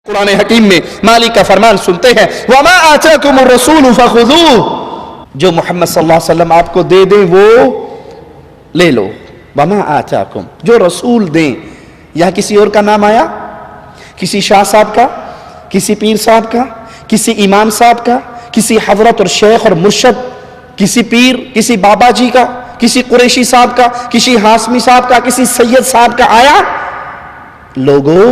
قرآن حکیم میں مالک کا فرمان سنتے ہیں وَمَا آتَاكُمُ الرَّسُولُ فَخُذُوهُ، جو محمد صلی اللہ علیہ وسلم آپ کو دے دیں وہ لے لو. وَمَا آتَاكُمْ، جو رسول دیں. یہاں کسی اور کا نام آیا؟ کسی شاہ صاحب کا، کسی پیر صاحب کا، کسی امام صاحب کا، کسی حضرت اور شیخ اور مرشد، کسی پیر، کسی بابا جی کا، کسی قریشی صاحب کا، کسی ہاشمی صاحب کا، کسی سید صاحب کا آیا؟ لوگوں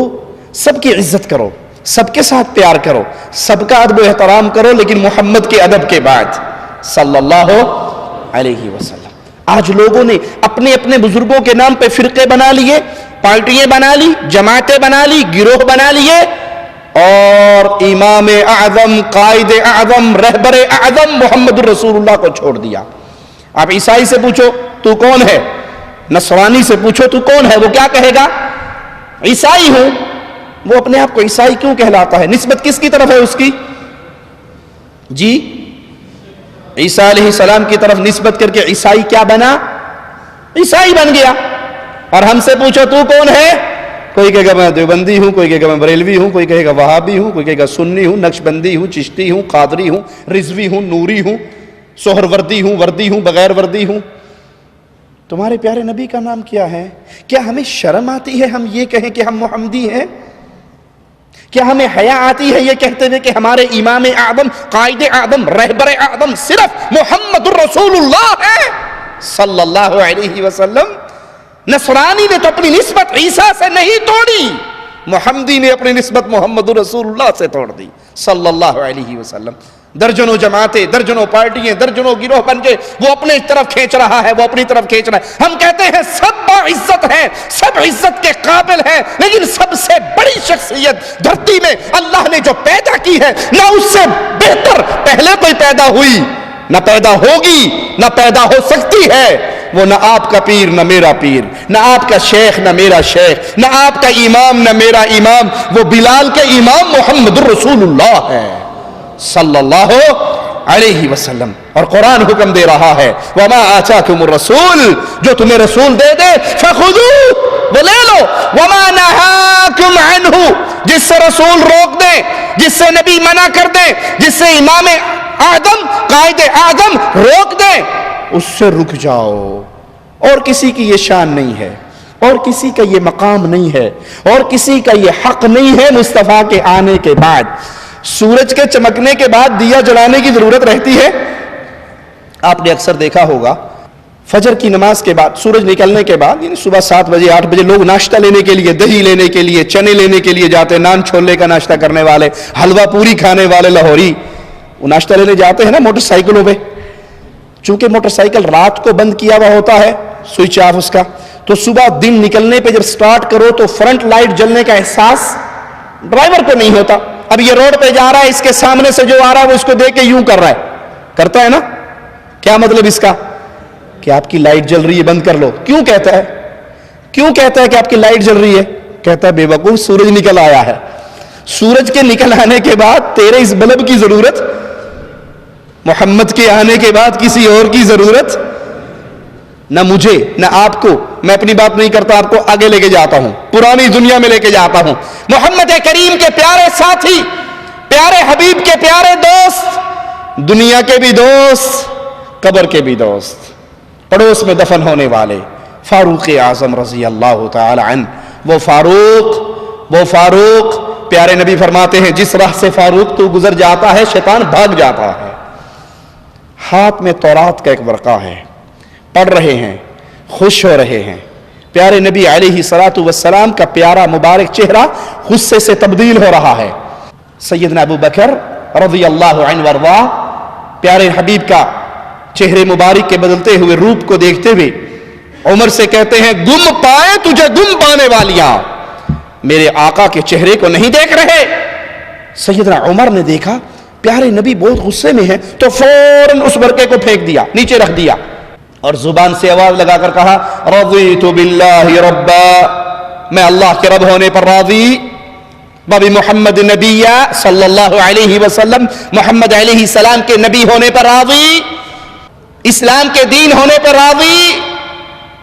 سب کی عزت کرو، سب کے ساتھ پیار کرو، سب کا ادب و احترام کرو، لیکن محمد کے ادب کے بعد صلی اللہ علیہ وسلم. آج لوگوں نے اپنے اپنے بزرگوں کے نام پہ فرقے بنا لیے، پارٹیاں بنا لی، جماعتیں بنا لی، گروہ بنا لیے، اور امام اعظم، قائد اعظم، رہبر اعظم محمد الرسول اللہ کو چھوڑ دیا. آپ عیسائی سے پوچھو تو کون ہے، نصرانی سے پوچھو تو کون ہے، وہ کیا کہے گا؟ عیسائی ہوں. وہ اپنے آپ کو عیسائی کیوں کہلاتا ہے؟ نسبت کس کی طرف ہے اس کی؟ جی، عیسیٰ علیہ السلام کی طرف نسبت کر کے عیسائی کیا بنا؟ عیسائی بن گیا. اور ہم سے پوچھو تو کون ہے؟ کوئی کہے گا میں دیوبندی ہوں، کوئی کہے گا میں بریلوی ہوں، کوئی کہے گا وہابی ہوں، کوئی کہے گا سنی ہوں، نقشبندی ہوں، چشتی ہوں، قادری ہوں، رضوی ہوں، نوری ہوں، سہر وردی ہوں، وردی ہوں، بغیر وردی ہوں. تمہارے پیارے نبی کا نام کیا ہے؟ کیا ہمیں شرم آتی ہے ہم یہ کہیں کہ ہم محمدی ہیں؟ کیا ہمیں حیا آتی ہے یہ کہتے ہوئے کہ ہمارے امام اعظم، قائد اعظم، رہبر اعظم صرف محمد الرسول اللہ ہے صلی اللہ علیہ وسلم؟ نصرانی نے تو اپنی نسبت عیسیٰ سے نہیں توڑی، محمدی نے اپنی نسبت محمد الرسول اللہ سے توڑ دی صلی اللہ علیہ وسلم. درجنوں جماعتیں، درجنوں پارٹیاں، درجنوں گروہ بن کے وہ اپنی طرف کھینچ رہا ہے، وہ اپنی طرف کھینچ رہا ہے. ہم کہتے ہیں سب باعزت ہیں، سب عزت کے قابل ہیں، لیکن سب سے بڑی شخصیت دھرتی میں اللہ نے جو پیدا کی ہے، نہ اس سے بہتر پہلے کوئی پیدا ہوئی، نہ پیدا ہوگی، نہ پیدا ہو سکتی ہے. وہ نہ آپ کا پیر نہ میرا پیر، نہ آپ کا شیخ نہ میرا شیخ، نہ آپ کا امام نہ میرا امام. وہ بلال کے امام محمد الرسول اللہ ہے صلی اللہ علیہ وسلم. اور قرآن حکم دے رہا ہے وَمَا آتَاكُمُ الرَّسُولُ، جو تمہیں رسول دے دے فَخُذُوهُ، وہ لے لو. وَمَا نَهَاكُمْ عَنْهُ، جس سے رسول روک دے، جس سے نبی منع کر دے، جس سے امام اعظم، قائد اعظم روک دے، اس سے رک جاؤ. اور کسی کی یہ شان نہیں ہے، اور کسی کا یہ مقام نہیں ہے، اور کسی کا یہ حق نہیں ہے مصطفیٰ کے آنے کے بعد. سورج کے چمکنے کے بعد دیا جلانے کی ضرورت رہتی ہے؟ آپ نے اکثر دیکھا ہوگا فجر کی نماز کے بعد، سورج نکلنے کے بعد، یعنی صبح 7 بجے 8 بجے لوگ ناشتہ لینے کے لیے، دہی لینے کے لیے، چنے لینے کے لیے جاتے ہیں. نان چھولے کا ناشتہ کرنے والے، حلوہ پوری کھانے والے لاہوری، وہ ناشتہ لینے جاتے ہیں نا موٹر سائیکلوں پہ. چونکہ موٹر سائیکل رات کو بند کیا ہوا ہوتا ہے، سوئچ آف اس کا، تو صبح دن نکلنے پہ جب سٹارٹ کرو تو فرنٹ لائٹ جلنے کا احساس ڈرائیور کو نہیں ہوتا. اب یہ روڈ پہ جا رہا ہے، اس کے سامنے سے جو آ رہا ہے وہ اس کو دیکھ کے یوں کر رہا ہے، کرتا ہے نا؟ کیا مطلب اس کا؟ کہ آپ کی لائٹ جل رہی ہے، بند کر لو. کیوں کہتا ہے؟ کیوں کہتا ہے کہ آپ کی لائٹ جل رہی ہے؟ کہتا ہے بے وقوف، سورج نکل آیا ہے. سورج کے نکل آنے کے بعد تیرے اس بلب کی ضرورت، محمد کے آنے کے بعد کسی اور کی ضرورت نہ مجھے نہ آپ کو. میں اپنی بات نہیں کرتا، آپ کو آگے لے کے جاتا ہوں، پرانی دنیا میں لے کے جاتا ہوں. محمد کریم کے پیارے ساتھی، پیارے حبیب کے پیارے دوست، دنیا کے بھی دوست، قبر کے بھی دوست، پڑوس میں دفن ہونے والے فاروق اعظم رضی اللہ تعالی عنہ. وہ فاروق پیارے نبی فرماتے ہیں جس راہ سے فاروق تو گزر جاتا ہے شیطان بھاگ جاتا ہے. ہاتھ میں تورات کا ایک ورقہ ہے، پڑھ رہے ہیں، خوش ہو رہے ہیں. پیارے نبی علیہ الصلوۃ والسلام کا پیارا مبارک چہرہ غصے سے تبدیل ہو رہا ہے. سیدنا ابو بکر رضی اللہ عنہ وارضا پیارے حبیب کا چہرے مبارک کے بدلتے ہوئے روپ کو دیکھتے ہوئے عمر سے کہتے ہیں گم پائے تجھے گم پانے والیاں، میرے آقا کے چہرے کو نہیں دیکھ رہے. سیدنا عمر نے دیکھا پیارے نبی بہت غصے میں ہیں، تو فوراً اس ورقے کو پھینک دیا، نیچے رکھ دیا، اور زبان سے آواز لگا کر کہا رضیت باللہ ربا، میں اللہ کے رب ہونے پر راضی، بابی محمد نبی صلی اللہ علیہ وسلم، محمد علیہ السلام کے نبی ہونے پر راضی، اسلام کے دین ہونے پر راضی.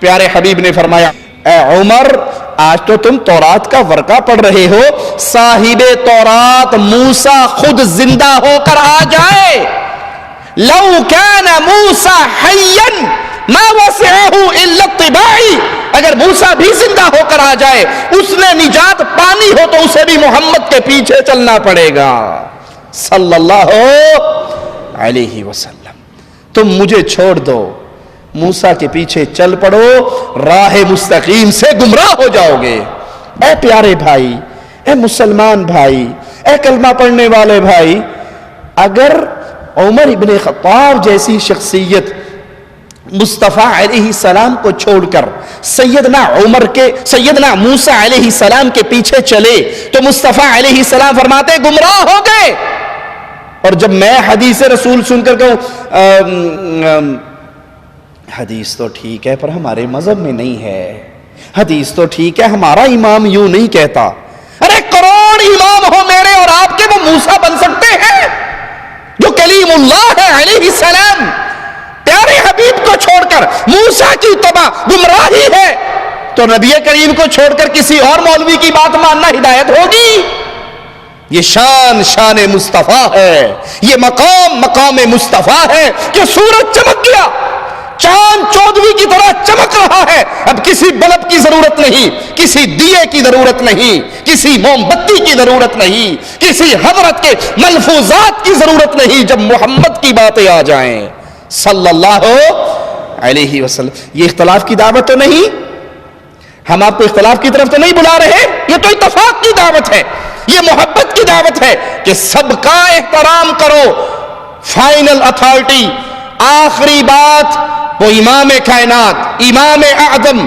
پیارے حبیب نے فرمایا اے عمر آج تو تم تورات کا ورقہ پڑھ رہے ہو، صاحب تورات موسیٰ خود زندہ ہو کر آ جائے، لو کان موسیٰ حیا ما وسعہ الا اتباعی، اگر موسیٰ بھی زندہ ہو کر آ جائے، اس نے نجات پانی ہو تو اسے بھی محمد کے پیچھے چلنا پڑے گا صلی اللہ علیہ وسلم۔ تم مجھے چھوڑ دو، موسیٰ کے پیچھے چل پڑو، راہ مستقیم سے گمراہ ہو جاؤ گے۔ اے پیارے بھائی، اے مسلمان بھائی، اے کلمہ پڑھنے والے بھائی، اگر عمر ابن خطاب جیسی شخصیت مصطفیٰ علیہ السلام کو چھوڑ کر سیدنا موسیٰ علیہ السلام کے پیچھے چلے تو مصطفیٰ علیہ السلام فرماتے گمراہ ہو گئے۔ اور جب میں حدیث رسول سن کر کہوں حدیث تو ٹھیک ہے پر ہمارے مذہب میں نہیں ہے، حدیث تو ٹھیک ہے ہمارا امام یوں نہیں کہتا، ارے کروڑ امام ہو میرے اور آپ کے، وہ موسیٰ بن سکتے ہیں جو کلیم اللہ ہے علیہ السلام؟ پیارے حبیب کو چھوڑ کر موسیٰ کی اتباع گمراہی ہے تو نبی کریم کو چھوڑ کر کسی اور مولوی کی بات ماننا ہدایت ہوگی؟ یہ شان مصطفیٰ ہے، یہ مقام مصطفیٰ ہے کہ سورج چمک گیا، چاند چودویں کی طرح چمک رہا ہے، اب کسی بلب کی ضرورت نہیں، کسی دیے کی ضرورت نہیں، کسی موم بتی کی ضرورت نہیں، کسی حضرت کے ملفوظات کی ضرورت نہیں، جب محمد کی باتیں آ جائیں صلی اللہ علیہ وسلم۔ یہ اختلاف کی دعوت تو نہیں، ہم آپ کو اختلاف کی طرف تو نہیں بلا رہے، یہ تو اتفاق کی دعوت ہے، یہ محبت کی دعوت ہے کہ سب کا احترام کرو۔ فائنل اتھارٹی، آخری بات وہ امام کائنات، امام اعظم،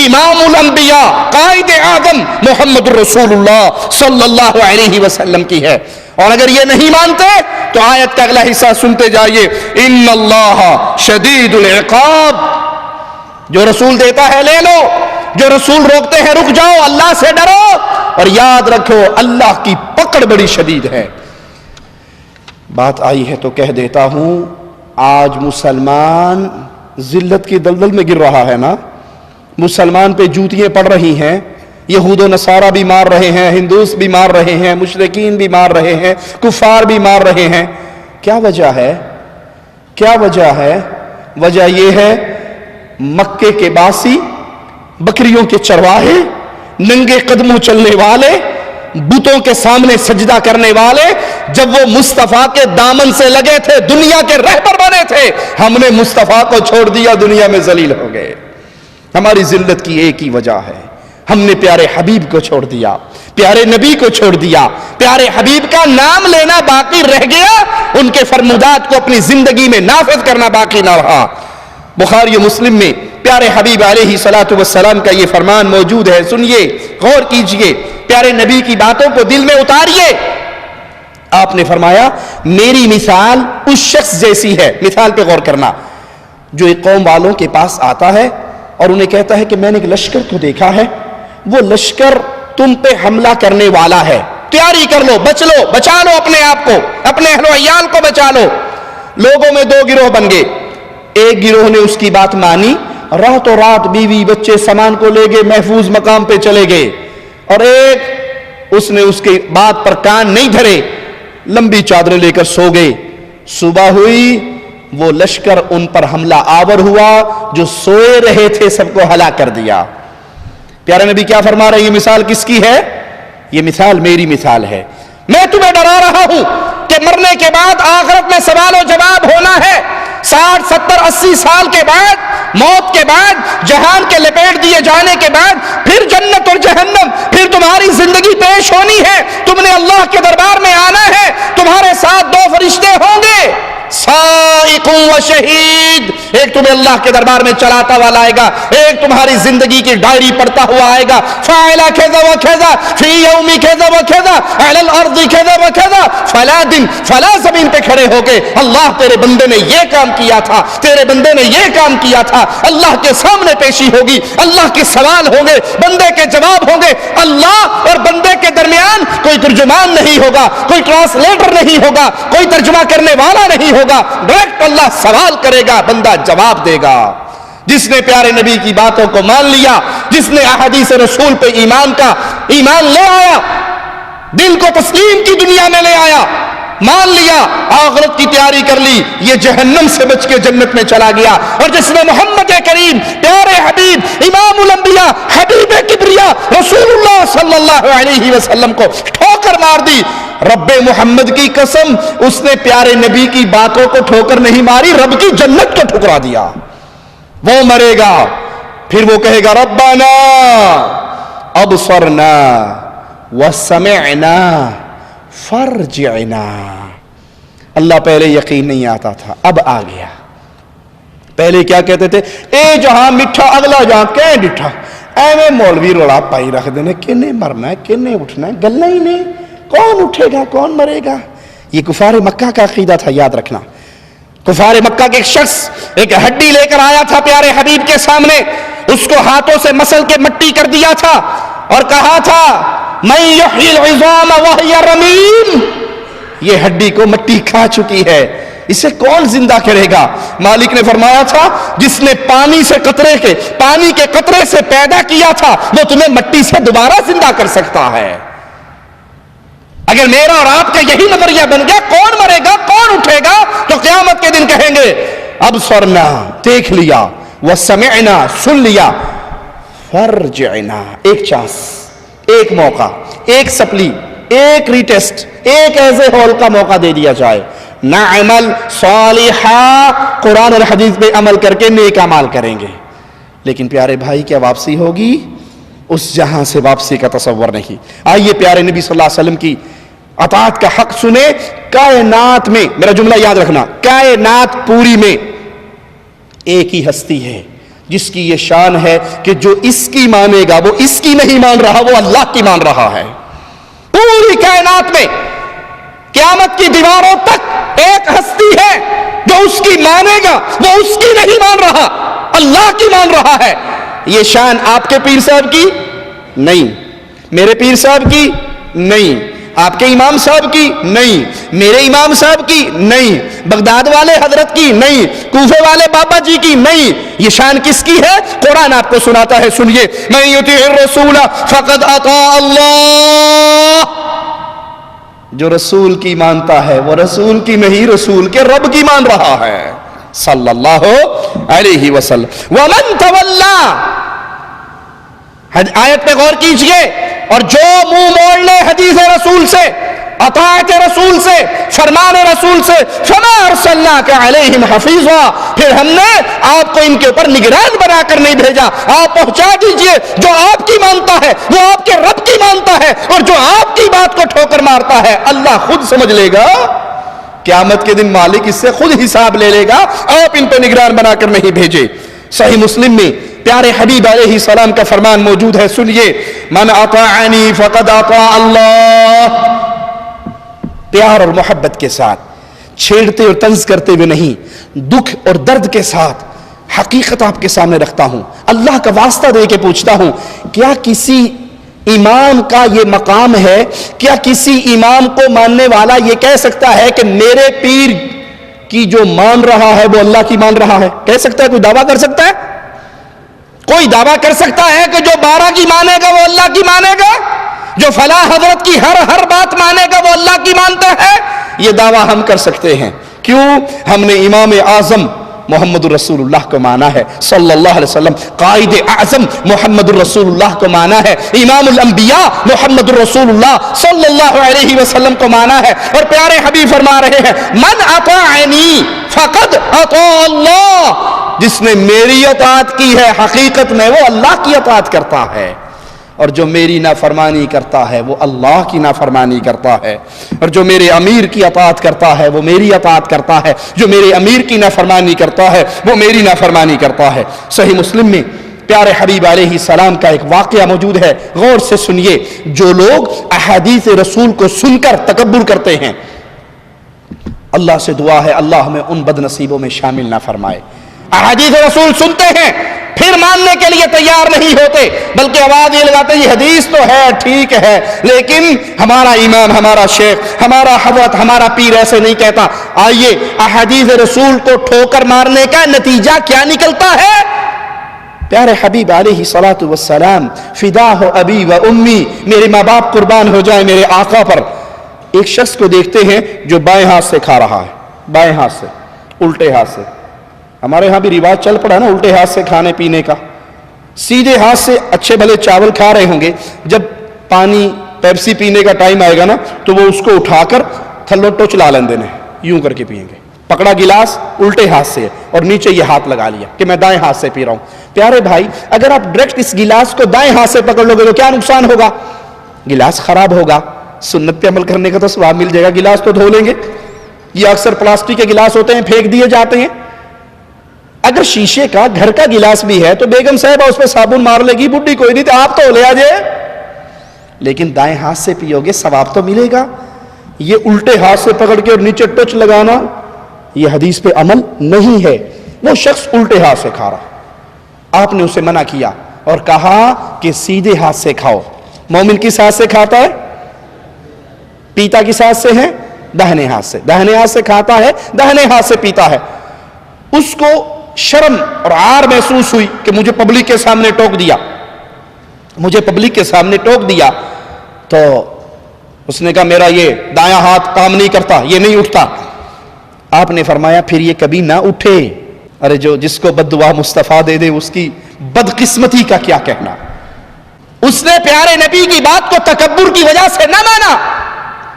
امام الانبیاء، قائد اعظم محمد رسول اللہ صلی اللہ علیہ وسلم کی ہے۔ اور اگر یہ نہیں مانتے تو آیت کا اگلا حصہ سنتے جائیے، ان اللہ شدید العقاب، جو رسول دیتا ہے لے لو، جو رسول روکتے ہیں رک جاؤ، اللہ سے ڈرو اور یاد رکھو اللہ کی پکڑ بڑی شدید ہے۔ بات آئی ہے تو کہہ دیتا ہوں، آج مسلمان ذلت کی دلدل میں گر رہا ہے نا، مسلمان پہ جوتیاں پڑ رہی ہیں، یہود و نصارہ بھی مار رہے ہیں، ہندوس بھی مار رہے ہیں، مشرکین بھی مار رہے ہیں، کفار بھی مار رہے ہیں۔ کیا وجہ ہے؟ کیا وجہ ہے؟ وجہ یہ ہے مکے کے باسی، بکریوں کے چرواہے، ننگے قدموں چلنے والے، بتوں کے سامنے سجدہ کرنے والے، جب وہ مصطفیٰ کے دامن سے لگے تھے دنیا کے رہبر بنے تھے، ہم نے مصطفیٰ کو چھوڑ دیا، دنیا میں ذلیل ہو گئے۔ ہماری ذلت کی ایک ہی وجہ ہے، ہم نے پیارے حبیب کو چھوڑ دیا، پیارے نبی کو چھوڑ دیا، پیارے حبیب کا نام لینا باقی رہ گیا، ان کے فرمودات کو اپنی زندگی میں نافذ کرنا باقی نہ رہا۔ بخاری و مسلم میں پیارے حبیب علیہ الصلوۃ والسلام کا یہ فرمان موجود ہے، سنیے، غور کیجئے، پیارے نبی کی باتوں کو دل میں اتاریے۔ آپ نے فرمایا میری مثال اس شخص جیسی ہے، مثال پہ غور کرنا، جو ایک قوم والوں کے پاس آتا ہے اور انہیں کہتا ہے کہ میں نے ایک لشکر کو دیکھا ہے، وہ لشکر تم پہ حملہ کرنے والا ہے، تیاری کر لو، بچا لو اپنے آپ کو، اپنے اہل و عیال کو بچا لو۔ لوگوں میں دو گروہ بن گئے، ایک گروہ نے اس کی بات مانی، راتوں رات بیوی بچے سامان کو لے گئے، محفوظ مقام پہ چلے گئے، اور ایک اس نے اس کی بات پر کان نہیں دھرے، لمبی چادریں لے کر سو گئے۔ صبح ہوئی، وہ لشکر ان پر حملہ آور ہوا، جو سوئے رہے تھے سب کو ہلاک کر دیا۔ پیارے نبی کیا فرما رہے ہیں؟ یہ مثال کس کی ہے؟ یہ مثال میری مثال ہے۔ میں تمہیں ڈرا رہا ہوں کہ مرنے کے بعد آخرت میں سوال و جواب ہونا ہے، 60 70 80 سال کے بعد، موت کے بعد، جہان کے لپیٹ دیے جانے کے بعد، پھر جنت اور جہنم، پھر تمہاری زندگی پیش ہونی ہے، تم نے اللہ کے دربار میں آنا ہے، تمہارے ساتھ دو فرشتے ہوں گے، سائق و شہید، ایک تمہیں اللہ کے دربار میں چلاتا ہوا لائے گا، ایک تمہاری زندگی کی ڈائری پڑھتا ہوا آئے گا، فاعل کذا و کذا فی یوم کذا و کذا علی الارض کذا و کذا، فلا دن فلا زمین پہ کھڑے ہو کے اللہ تیرے بندے نے یہ کام کیا تھا، تیرے بندے نے یہ کام کیا تھا، اللہ کے سامنے پیشی ہوگی، اللہ کے سوال ہوں گے، بندے کے جواب ہوں گے، اللہ اور بندے کے درمیان کوئی ترجمان نہیں ہوگا، کوئی ٹرانسلیٹر نہیں ہوگا، کوئی ترجمہ کرنے والا نہیں ہوگا، ڈائریکٹ اللہ سوال کرے گا، بندہ جواب دے گا۔ جس نے پیارے نبی کی باتوں کو مان لیا، جس نے احادیث رسول پہ ایمان لے آیا، دل کو تسلیم کی دنیا میں لے آیا، مان لیا، آخرت کی تیاری کر لی، یہ جہنم سے بچ کے جنت میں چلا گیا۔ اور جس نے محمد کریم پیارے حبیب امام الانبیاء حبیب کبریا رسول اللہ صلی اللہ علیہ وسلم کو ٹھوکر مار دی، رب محمد کی قسم اس نے پیارے نبی کی باتوں کو ٹھوکر نہیں ماری، رب کی جنت کو ٹھکرا دیا۔ وہ مرے گا، پھر وہ کہے گا ربنا ابصرنا وسمعنا فرجعنا۔ اللہ پہلے یقین نہیں آتا تھا، اب آ گیا۔ پہلے کیا کہتے تھے؟ اے جہاں میٹھا اگلا جہاں کہ ڈٹھا، ایویں مولوی رولا پائی رکھ دینے، کنے مرنا ہے کنے اٹھنا ہے، گلنا ہی نہیں، کون اٹھے گا کون مرے گا۔ یہ کفار مکہ کا عقیدہ تھا، یاد رکھنا۔ کفار مکہ کے ایک شخص ایک ہڈی لے کر آیا تھا پیارے حبیب کے سامنے، اس کو ہاتھوں سے مسل کے مٹی کر دیا تھا اور کہا تھا من یحیی العظام وہی رمیم، یہ ہڈی کو مٹی کھا چکی ہے، اسے کون زندہ کرے گا؟ مالک نے فرمایا تھا جس نے پانی کے قطرے سے پیدا کیا تھا وہ تمہیں مٹی سے دوبارہ زندہ کر سکتا ہے۔ اگر میرا اور آپ کا یہی نظریہ بن گیا کون مرے گا کون اٹھے گا تو قیامت کے دن کہیں گے ابصرنا دیکھ لیا، وسمعنا سن لیا، فرجعنا ایک چانس، ایک موقع، ایک سپلی، ایک ریٹیسٹ، ایک ایسے ہول کا موقع دے دیا جائے، نعمل صالحا، قرآن اور حدیث پہ عمل کر کے نیک اعمال کریں گے۔ لیکن پیارے بھائی کیا واپسی ہوگی؟ اس جہاں سے واپسی کا تصور نہیں۔ آئیے پیارے نبی صلی اللہ علیہ وسلم کی اطاعت کا حق سنے۔ کائنات میں، میرا جملہ یاد رکھنا، کائنات پوری میں ایک ہی ہستی ہے جس کی یہ شان ہے کہ جو اس کی مانے گا وہ اس کی نہیں مان رہا، وہ اللہ کی مان رہا ہے۔ پوری کائنات میں قیامت کی دیواروں تک ایک ہستی ہے جو اس کی مانے گا وہ اس کی نہیں مان رہا، اللہ کی مان رہا ہے۔ یہ شان آپ کے پیر صاحب کی نہیں، میرے پیر صاحب کی نہیں، آپ کے امام صاحب کی نہیں، میرے امام صاحب کی نہیں، بغداد والے حضرت کی نہیں، کوفے والے بابا جی کی نہیں۔ یہ شان کس کی ہے؟ قرآن آپ کو سناتا ہے، سنیے، من یطیع الرسول فقد اطاع اللہ، جو رسول کی مانتا ہے وہ رسول کی نہیں رسول کے رب کی مان رہا ہے صلی اللہ علیہ وسلم۔ ومن تولا، آیت پہ غور کیجئے، اور جو منہ موڑ لے حدیث رسول سے، اطاعت رسول سے، فرمان رسول سے، فما ارسلناک علیہم حفیظا، پھر ہم نے آپ کو ان کے اوپر نگران بنا کر نہیں بھیجا، آپ پہنچا دیجئے، جو آپ کی مانتا ہے وہ آپ کے رب کی مانتا ہے، اور جو آپ کی بات کو ٹھوکر مارتا ہے اللہ خود سمجھ لے گا، قیامت کے دن مالک اس سے خود حساب لے لے گا، آپ ان پہ نگران بنا کر نہیں بھیجے۔ صحیح مسلم میں پیارے حبیب علیہ السلام کا فرمان موجود ہے، سنیے، من اطاعنی فقد اطاع اللہ، پیار اور محبت کے ساتھ، چھیڑتے اور طنز کرتے ہوئے نہیں، دکھ اور درد کے ساتھ حقیقت آپ کے سامنے رکھتا ہوں، اللہ کا واسطہ دے کے پوچھتا ہوں، کیا کسی امام کا یہ مقام ہے؟ کیا کسی امام کو ماننے والا یہ کہہ سکتا ہے کہ میرے پیر کی جو مان رہا ہے وہ اللہ کی مان رہا ہے؟ کہہ سکتا ہے؟ کوئی دعویٰ کر سکتا ہے؟ کوئی دعویٰ کر سکتا ہے کہ جو بارہ کی مانے گا وہ اللہ کی مانے گا، جو فلاں حضرت کی ہر بات مانے گا وہ اللہ کی مانتا ہے؟ یہ دعویٰ ہم کر سکتے ہیں، کیوں؟ ہم نے امام اعظم محمد الرسول اللہ کو مانا ہے صلی اللہ علیہ وسلم، قائد اعظم محمد الرسول اللہ کو مانا ہے، امام الانبیاء محمد الرسول اللہ صلی اللہ علیہ وسلم کو مانا ہے، اور پیارے حبیب فرما رہے ہیں من اطاعنی فقد اطاع اللہ، جس نے میری اطاعت کی ہے حقیقت میں وہ اللہ کی اطاعت کرتا ہے، اور جو میری نافرمانی کرتا ہے وہ اللہ کی نافرمانی کرتا ہے، اور جو میرے امیر کی اطاعت کرتا ہے وہ میری اطاعت کرتا ہے، جو میرے امیر کی نافرمانی کرتا ہے وہ میری نافرمانی کرتا ہے۔ صحیح مسلم میں پیارے حبیب علیہ السلام کا ایک واقعہ موجود ہے، غور سے سنیے۔ جو لوگ احادیث رسول کو سن کر تکبر کرتے ہیں، اللہ سے دعا ہے اللہ ہمیں ان بد نصیبوں میں شامل نہ فرمائے۔ احادیث رسول سنتے ہیں پھر ماننے کے لیے تیار نہیں ہوتے، بلکہ آواز یہ لگاتے یہ حدیث تو ہے ٹھیک ہے لیکن ہمارا امام، ہمارا شیخ، ہمارا حضرت، ہمارا پیر ایسے نہیں کہتا۔ آئیے احادیث رسول کو ٹھوکر مارنے کا نتیجہ کیا نکلتا ہے؟ پیارے حبیب علیہ صلاۃ والسلام، فدا ہو ابی و امی، میرے ماں باپ قربان ہو جائیں میرے آقا پر، ایک شخص کو دیکھتے ہیں جو بائیں ہاتھ سے کھا رہا ہے، بائیں ہاتھ سے، الٹے ہاتھ سے. ہمارے ہاں بھی رواج چل پڑا نا الٹے ہاتھ سے کھانے پینے کا. سیدھے ہاتھ سے اچھے بھلے چاول کھا رہے ہوں گے، جب پانی پیپسی پینے کا ٹائم آئے گا نا تو وہ اس کو اٹھا کر تھلو ٹوچ لا لیندے نے، یوں کر کے پئیں گے. پکڑا گلاس الٹے ہاتھ سے اور نیچے یہ ہاتھ لگا لیا کہ میں دائیں ہاتھ سے پی رہا ہوں. پیارے بھائی، اگر آپ ڈائریکٹ اس گلاس کو دائیں ہاتھ سے پکڑ لو گے تو کیا نقصان ہوگا؟ گلاس خراب ہوگا. سنت پہ عمل کرنے کا تو ثواب مل جائے گا. گلاس تو دھو لیں گے. یہ اکثر پلاسٹک کے گلاس ہوتے ہیں، پھینک دیے جاتے ہیں. اگر شیشے کا گھر کا گلاس بھی ہے تو بیگم صاحبہ اس پہ صابن مار لے گی، بڈھی کوئی نہیں، تو آپ تو لے آجے. لیکن دائیں ہاتھ سے پیو گے ثواب تو ملے گا. یہ الٹے ہاتھ سے پکڑ کے اور نیچے ٹچ لگانا، یہ حدیث پہ عمل نہیں ہے. وہ شخص الٹے ہاتھ سے کھا رہا، آپ نے اسے منع کیا اور کہا کہ سیدھے ہاتھ سے کھاؤ. مومن کس ہاتھ سے کھاتا ہے؟ پیتا کس ہاتھ سے ہے؟ داہنے ہاتھ سے. داہنے ہاتھ سے کھاتا ہے، داہنے ہاتھ سے پیتا ہے. اس کو شرم اور عار محسوس ہوئی کہ مجھے پبلک کے سامنے ٹوک دیا، مجھے پبلک کے سامنے ٹوک دیا. تو اس نے کہا میرا یہ دایاں ہاتھ کام نہیں کرتا، یہ نہیں اٹھتا. آپ نے فرمایا پھر یہ کبھی نہ اٹھے. ارے جو جس کو بد دعا مصطفیٰ دے دے اس کی بدقسمتی کا کیا کہنا. اس نے پیارے نبی کی بات کو تکبر کی وجہ سے نہ مانا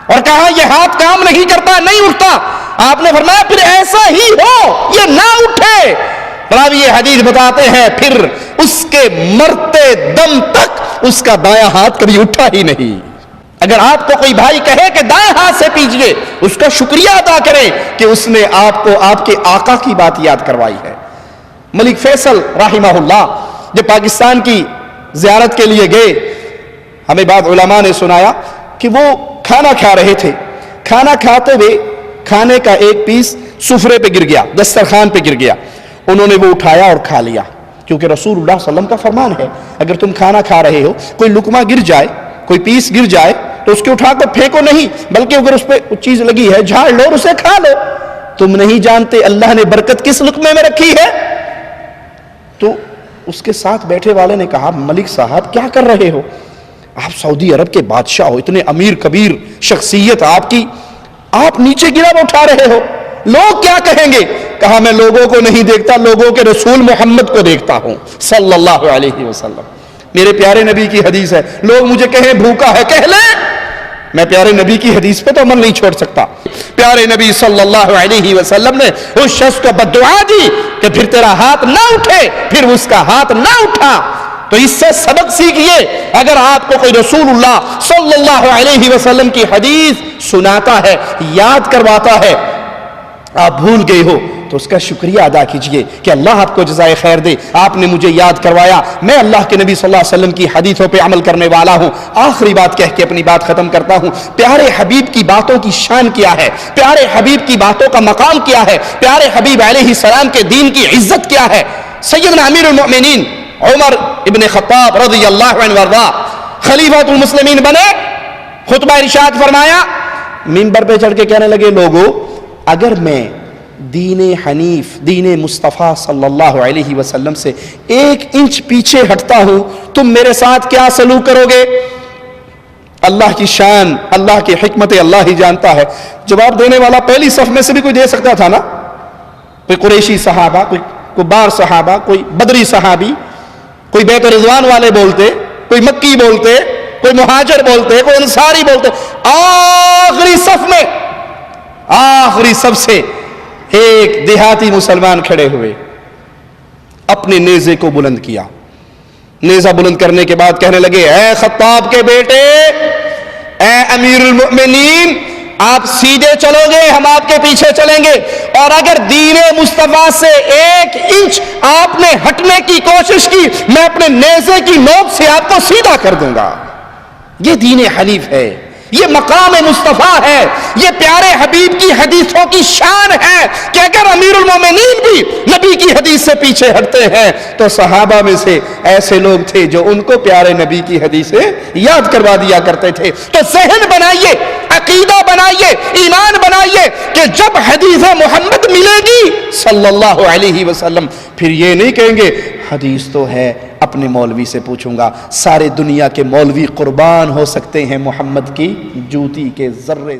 اور کہا یہ ہاتھ کام نہیں کرتا، نہیں اٹھتا. آپ نے فرمایا پھر ایسا ہی ہو، یہ نہ اٹھے. راوی حدیث بتاتے ہیں پھر اس کے مرتے دم تک اس کا دایاں ہاتھ کبھی اٹھا ہی نہیں. اگر آپ کو کوئی بھائی کہے کہ دائیں ہاتھ سے پیجیے، اس کا شکریہ ادا کریں کہ اس نے آپ کو آپ کے آقا کی بات یاد کروائی ہے. ملک فیصل رحمہ اللہ جب پاکستان کی زیارت کے لیے گئے، ہمیں بعض علماء نے سنایا کہ وہ کھانا کھا رہے تھے. کھانا کھاتے ہوئے کھانے کا ایک پیس سفرے پہ گر گیا، دسترخوان پہ گر گیا. انہوں نے وہ اٹھایا اور کھا لیا، کیونکہ رسول اللہ صلی اللہ علیہ وسلم کا فرمان ہے اگر تم کھانا کھا رہے ہو، کوئی لقمہ گر جائے، کوئی پیس گر جائے تو اس کے اٹھا کر پھینکو نہیں، بلکہ اگر اس پہ چیز لگی ہے جھاڑ لو اور اسے کھا لو. تم نہیں جانتے اللہ نے برکت کس لقمے میں رکھی ہے. تو اس کے ساتھ بیٹھے والے نے کہا ملک صاحب کیا کر رہے ہو؟ آپ سعودی عرب کے بادشاہ ہو، اتنے امیر کبیر شخصیت آپ کی، آپ نیچے گرا اٹھا رہے ہو، لوگ کیا کہیں گے؟ کہا میں لوگوں کو نہیں دیکھتا، لوگوں کے رسول محمد کو دیکھتا ہوں صلی اللہ علیہ وسلم. میرے پیارے نبی کی حدیث ہے، لوگ مجھے کہیں بھوکا ہے کہہ لیں، میں پیارے نبی کی حدیث پہ تو عمل نہیں چھوڑ سکتا. پیارے نبی صلی اللہ علیہ وسلم نے اس شخص کو بددعا دی کہ پھر تیرا ہاتھ نہ اٹھے، پھر اس کا ہاتھ نہ اٹھا. تو اس سے سبق سیکھیے، اگر آپ کو کوئی رسول اللہ صلی اللہ علیہ وسلم کی حدیث سناتا ہے، یاد کرواتا ہے، آپ بھول گئے ہو تو اس کا شکریہ ادا کیجئے کہ اللہ آپ کو جزائے خیر دے، آپ نے مجھے یاد کروایا، میں اللہ کے نبی صلی اللہ علیہ وسلم کی حدیثوں پہ عمل کرنے والا ہوں. آخری بات کہہ کے اپنی بات ختم کرتا ہوں. پیارے حبیب کی باتوں کی شان کیا ہے، پیارے حبیب کی باتوں کا مقام کیا ہے، پیارے حبیب علیہ السلام کے دین کی عزت کیا ہے. سیدنا امیر المؤمنین عمر ابن خطاب رضی اللہ عنہ وارضاہ خلیفۃ المسلمین بنے، خطبہ ارشاد فرمایا، منبر پہ چڑھ کے کہنے لگے لوگو اگر میں دین حنیف، دین مصطفیٰ صلی اللہ علیہ وسلم سے 1 انچ پیچھے ہٹتا ہوں تم میرے ساتھ کیا سلوک کرو گے؟ اللہ کی شان، اللہ کی حکمت اللہ ہی جانتا ہے. جواب دینے والا پہلی صف میں سے بھی کوئی دے سکتا تھا نا، کوئی قریشی صحابہ، کوئی بار صحابہ، کوئی بدری صحابی، کوئی بیت رضوان والے بولتے، کوئی مکی بولتے، کوئی مہاجر بولتے، کوئی انصاری بولتے. آخری صف میں، آخری صف سے ایک دیہاتی مسلمان کھڑے ہوئے، اپنے نیزے کو بلند کیا. نیزہ بلند کرنے کے بعد کہنے لگے اے خطاب کے بیٹے، اے امیر المؤمنین، آپ سیدھے چلو گے ہم آپ کے پیچھے چلیں گے، اور اگر دین مصطفیٰ سے 1 انچ آپ نے ہٹنے کی کوشش کی میں اپنے نیزے کی نوک سے آپ کو سیدھا کر دوں گا. یہ دین حنیف ہے، یہ مقام مصطفیٰ ہے، یہ پیارے حبیب کی حدیثوں کی شان ہے کہ اگر امیر المومنین بھی نبی کی حدیث سے پیچھے ہٹتے ہیں تو صحابہ میں سے ایسے لوگ تھے جو ان کو پیارے نبی کی حدیثیں یاد کروا دیا کرتے تھے. تو ذہن بنائیے، عقیدہ بنائیے، ایمان بنائیے کہ جب حدیث محمد ملے گی صلی اللہ علیہ وسلم پھر یہ نہیں کہیں گے حدیث تو ہے، اپنے مولوی سے پوچھوں گا، سارے دنیا کے مولوی قربان ہو سکتے ہیں محمد کی جوتی کے ذرے سے۔